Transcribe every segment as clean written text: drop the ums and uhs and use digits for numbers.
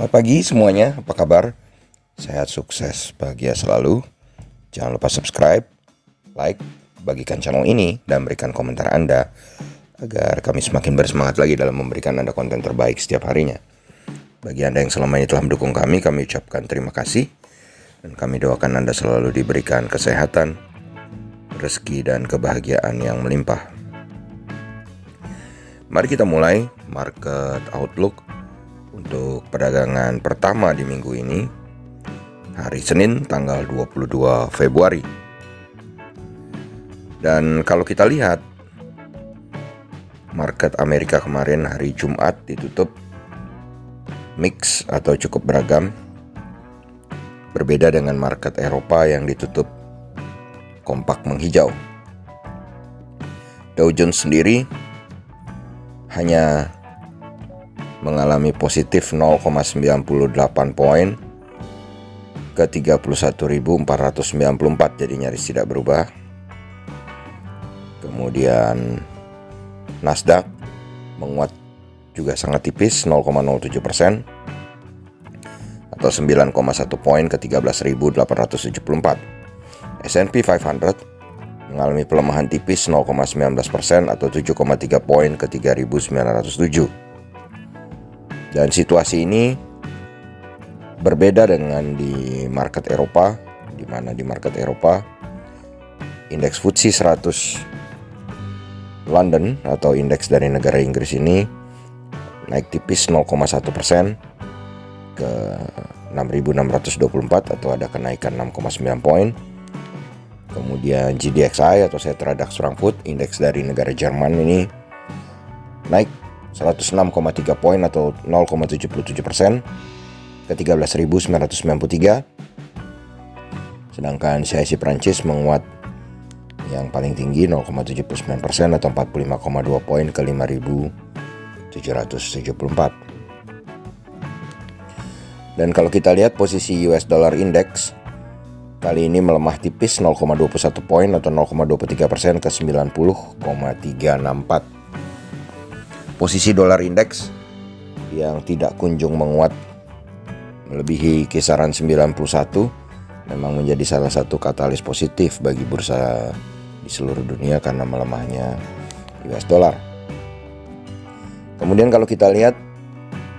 Selamat pagi semuanya, apa kabar? Sehat, sukses, bahagia selalu. Jangan lupa subscribe, like, bagikan channel ini, dan berikan komentar Anda agar kami semakin bersemangat lagi dalam memberikan Anda konten terbaik setiap harinya. Bagi Anda yang selama ini telah mendukung kami ucapkan terima kasih. Dan kami doakan Anda selalu diberikan kesehatan, rezeki, dan kebahagiaan yang melimpah. Mari kita mulai market outlook untuk perdagangan pertama di minggu ini, hari Senin tanggal 22 Februari. Dan kalau kita lihat market Amerika kemarin hari Jumat ditutup mix atau cukup beragam, berbeda dengan market Eropa yang ditutup kompak menghijau. Dow Jones sendiri hanya mengalami positif 0,98 poin ke 31.494, jadi nyaris tidak berubah. Kemudian Nasdaq menguat juga sangat tipis 0,07% atau 9,1 poin ke 13.874. S&P 500 mengalami pelemahan tipis 0,19% atau 7,3 poin ke 3.907. Dan situasi ini berbeda dengan di market Eropa, di mana di market Eropa indeks FTSE 100 London atau indeks dari negara Inggris ini naik tipis 0,1% ke 6.624 atau ada kenaikan 6,9 poin. Kemudian GDXI atau Xetra DAX Frankfurt, indeks dari negara Jerman ini naik 106,3 poin atau 0,77% ke 13.993. Sedangkan CAC Prancis menguat yang paling tinggi 0,79% atau 45,2 poin ke 5.774. Dan kalau kita lihat posisi US Dollar Index kali ini melemah tipis 0,21 poin atau 0,23% ke 90,364. Posisi dolar indeks yang tidak kunjung menguat melebihi kisaran 91 memang menjadi salah satu katalis positif bagi bursa di seluruh dunia karena melemahnya US dollar. Kemudian kalau kita lihat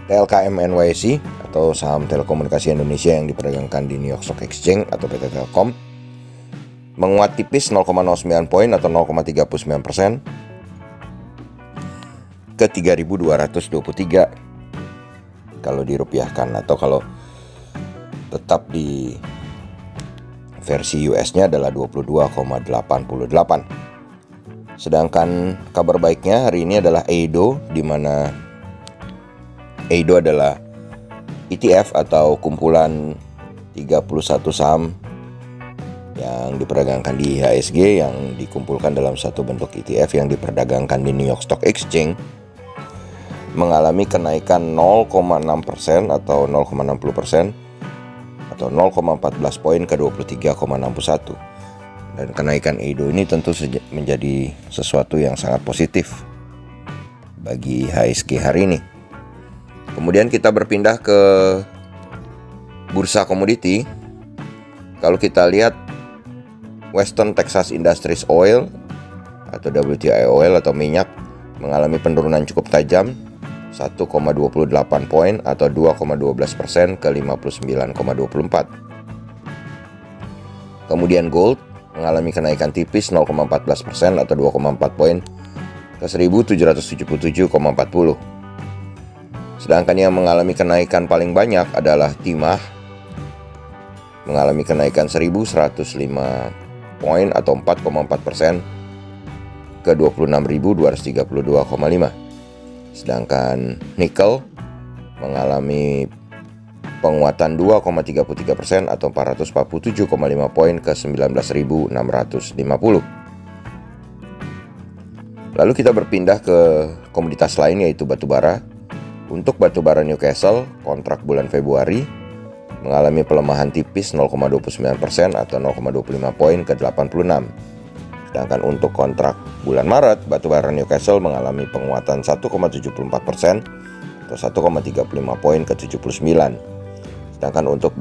TLKM NYSE atau saham telekomunikasi Indonesia yang diperdagangkan di New York Stock Exchange atau PT Telkom menguat tipis 0,09 poin atau 0,39% ke 3.223 kalau dirupiahkan, atau kalau tetap di versi US-nya adalah 22,88. Sedangkan kabar baiknya hari ini adalah EIDO, di mana EIDO adalah ETF atau kumpulan 31 saham yang diperdagangkan di IHSG yang dikumpulkan dalam satu bentuk ETF yang diperdagangkan di New York Stock Exchange, mengalami kenaikan 0,6% atau 0,60% atau 0,14 poin ke 23,61. Dan kenaikan EIDO ini tentu menjadi sesuatu yang sangat positif bagi IHSG hari ini. Kemudian kita berpindah ke bursa komoditi. Kalau kita lihat Western Texas Industries Oil atau WTI Oil atau minyak mengalami penurunan cukup tajam 1,28 poin atau 2,12% ke 59,24. Kemudian gold mengalami kenaikan tipis 0,14% atau 2,4 poin ke 1777,40. Sedangkan yang mengalami kenaikan paling banyak adalah timah, mengalami kenaikan 1105 poin atau 4,4% ke 26.232,5. Sedangkan nikel mengalami penguatan 2,33% atau 447,5 poin ke 19.650. Lalu kita berpindah ke komoditas lain yaitu batubara. Untuk batubara Newcastle, kontrak bulan Februari mengalami pelemahan tipis 0,29% atau 0,25 poin ke 86. Sedangkan untuk kontrak bulan Maret, batubara Newcastle mengalami penguatan 1,74% atau 1,35 poin ke 79. Sedangkan untuk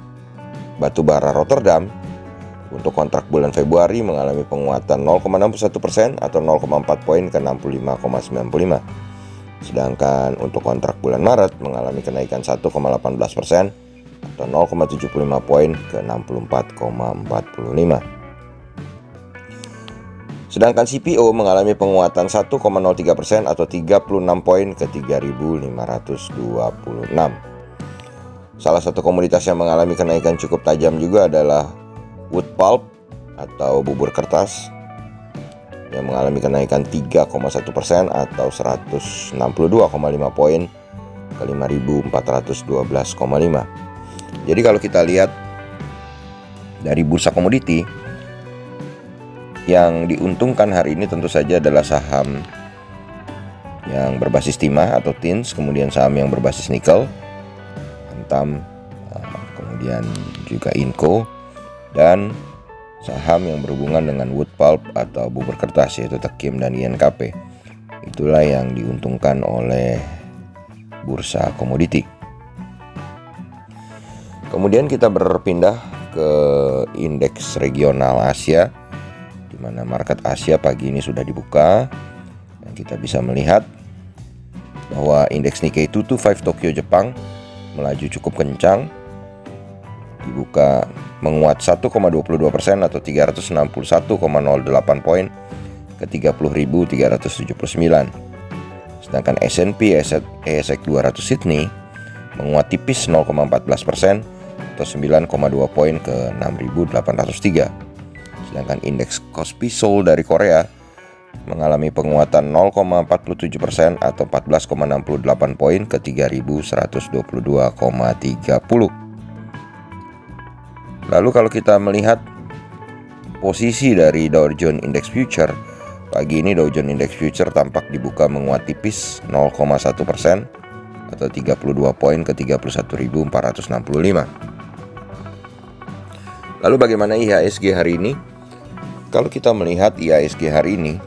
batu bara Rotterdam untuk kontrak bulan Februari mengalami penguatan 0,61% atau 0,4 poin ke 65,95. Sedangkan untuk kontrak bulan Maret mengalami kenaikan 1,18% atau 0,75 poin ke 64,45. Sedangkan CPO mengalami penguatan 1,03% atau 36 poin ke 3.526. Salah satu komoditas yang mengalami kenaikan cukup tajam juga adalah wood pulp atau bubur kertas yang mengalami kenaikan 3,1% atau 162,5 poin ke 5.412,5. Jadi kalau kita lihat dari bursa komoditi, yang diuntungkan hari ini tentu saja adalah saham yang berbasis timah atau tins, kemudian saham yang berbasis nikel, Antam, kemudian juga Inco, dan saham yang berhubungan dengan wood pulp atau bubur kertas yaitu Tekim dan INKP. Itulah yang diuntungkan oleh bursa komoditi. Kemudian kita berpindah ke indeks regional Asia, di mana market Asia pagi ini sudah dibuka dan kita bisa melihat bahwa indeks Nikkei 225 Tokyo Jepang melaju cukup kencang, dibuka menguat 1,22% atau 361,08 poin ke 30.379. Sedangkan S&P ASX 200 Sydney menguat tipis 0,14% atau 9,2 poin ke 6.803. Sedangkan indeks Kospi Seoul dari Korea mengalami penguatan 0,47% atau 14,68 poin ke 3.122,30. Lalu kalau kita melihat posisi dari Dow Jones Index Future, pagi ini Dow Jones Index Future tampak dibuka menguat tipis 0,1% atau 32 poin ke 31.465. Lalu bagaimana IHSG hari ini? Kalau kita melihat IHSG hari ini,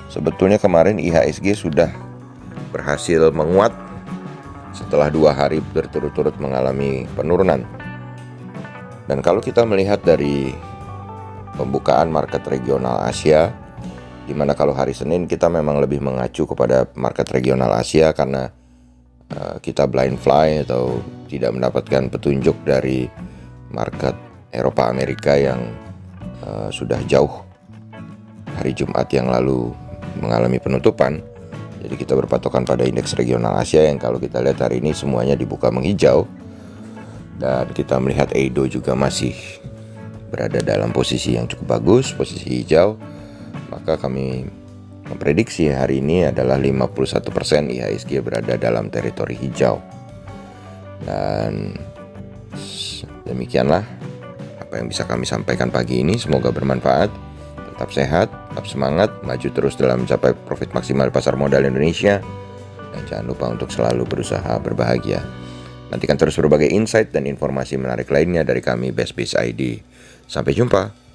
sebetulnya kemarin IHSG sudah berhasil menguat setelah 2 hari berturut-turut mengalami penurunan. Dan kalau kita melihat dari pembukaan market regional Asia, di mana kalau hari Senin kita memang lebih mengacu kepada market regional Asia karena kita blind fly atau tidak mendapatkan petunjuk dari market Eropa Amerika yang sudah jauh hari Jumat yang lalu mengalami penutupan. Jadi kita berpatokan pada indeks regional Asia yang kalau kita lihat hari ini semuanya dibuka menghijau. Dan kita melihat Edo juga masih berada dalam posisi yang cukup bagus, posisi hijau. Maka kami memprediksi hari ini adalah 51% IHSG berada dalam teritori hijau. Dan demikianlah apa yang bisa kami sampaikan pagi ini. Semoga bermanfaat. Tetap sehat, tetap semangat, maju terus dalam mencapai profit maksimal pasar modal Indonesia. Dan jangan lupa untuk selalu berusaha berbahagia. Nantikan terus berbagai insight dan informasi menarik lainnya dari kami Best Biz ID. Sampai jumpa.